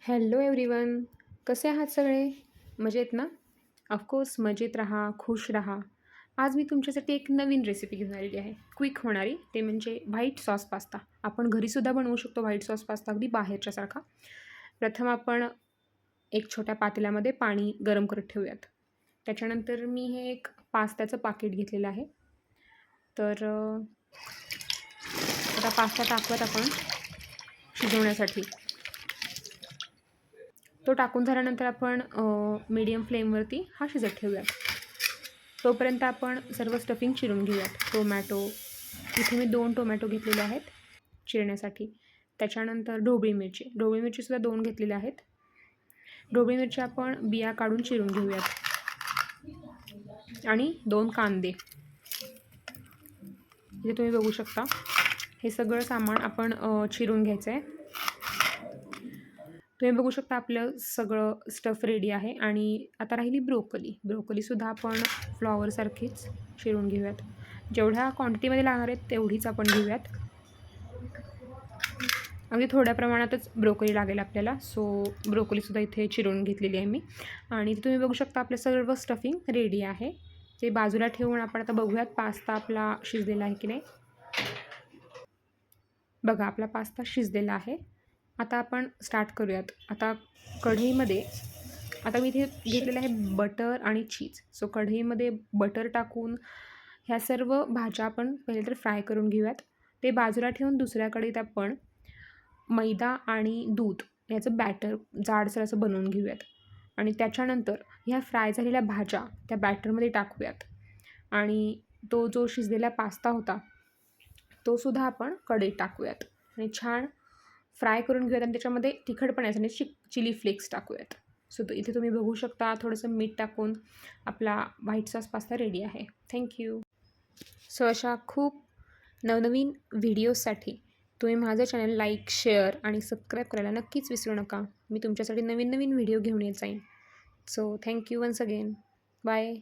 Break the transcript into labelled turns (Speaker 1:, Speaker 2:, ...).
Speaker 1: Hello everyone. कसे आहात सगळे? मजेत ना? ऑफकोर्स मजेत राहा, खुश राहा. आज मी तुमच्यासाठी एक नवीन रेसिपी घेऊन आलेली आहे. क्विक होणारी, ते म्हणजे व्हाईट सॉस पास्ता. आपण घरीसुद्धा बनवू शकतो व्हाईट सॉस पास्ता, अगदी बाहेरच्यासारखा. प्रथम आपण एक छोट्या पातेल्यामध्ये पाणी गरम करत ठेवूयात. त्याच्यानंतर मी हे एक पास्त्याचं पाकीट घेतलेलं आहे. तर आता पास्ता टाकूयात आपण शिजवण्यासाठी. तो टाकून झाल्यानंतर आपण मीडियम फ्लेमवरती हा शिजत ठेवूयात. तोपर्यंत आपण सर्व स्टफिंग चिरून घेऊयात. टोमॅटो, इथे मी 2 टोमॅटो घेतलेले आहेत चिरण्यासाठी. त्याच्यानंतर ढोबळी मिरचीसुद्धा 2 घेतलेल्या आहेत. ढोबळी मिरची आपण बिया काढून चिरून घेऊयात. आणि 2 कांदे. इथे तुम्ही बघू शकता. हे सगळं सामान आपण चिरून घ्यायचं आहे. तुम्ही बघू शकता आपलं सगळं स्टफ रेडी आहे. आणि आता राहिली ब्रोकोलीसुद्धा आपण फ्लॉवरसारखीच चिरून घेऊयात. जेवढ्या क्वांटिटीमध्ये लागणार आहेत तेवढीच आपण घेऊयात. अगदी थोड्या प्रमाणातच ब्रोकोली लागेल आपल्याला. सो ब्रोकोलीसुद्धा इथे चिरून घेतलेली आहे मी. आणि तुम्ही बघू शकता आपलं सर्व स्टफिंग रेडी आहे. ते बाजूला ठेवून आपण आता बघूयात पास्ता आपला शिजलेला आहे की नाही. बघा, आपला पास्ता शिजलेला आहे. आता आपण स्टार्ट करूयात. आता कढईमध्ये आता मी इथे घेतलेलं आहे बटर आणि चीज. सो कढईमध्ये बटर टाकून ह्या सर्व भाज्या आपण पहिले तर फ्राय करून घेऊयात. ते बाजूला ठेवून दुसऱ्या कढईत आपण मैदा आणि दूध याचं बॅटर जाडसर असं बनवून घेऊयात. आणि त्याच्यानंतर ह्या फ्राय झालेल्या भाज्या त्या बॅटरमध्ये टाकूयात. आणि तो जो शिजलेला पास्ता होता तोसुद्धा आपण कढईत टाकूयात आणि छान फ्राय करून घेऊयात. आणि त्याच्यामध्ये तिखटपण यासाठी चिली फ्लेक्स टाकूयात. सो इथे तुम्ही बघू शकता थोडंसं मीठ टाकून आपला व्हाईट सॉस पास्ता रेडी आहे. थँक्यू. सो अशा खूप नवनवीन व्हिडिओजसाठी तुम्ही माझं चॅनल लाईक, शेअर आणि सबस्क्राईब करायला नक्कीच विसरू नका. मी तुमच्यासाठी नवीन नवीन व्हिडिओ घेऊन येत जाईन. So thank you once again. Bye.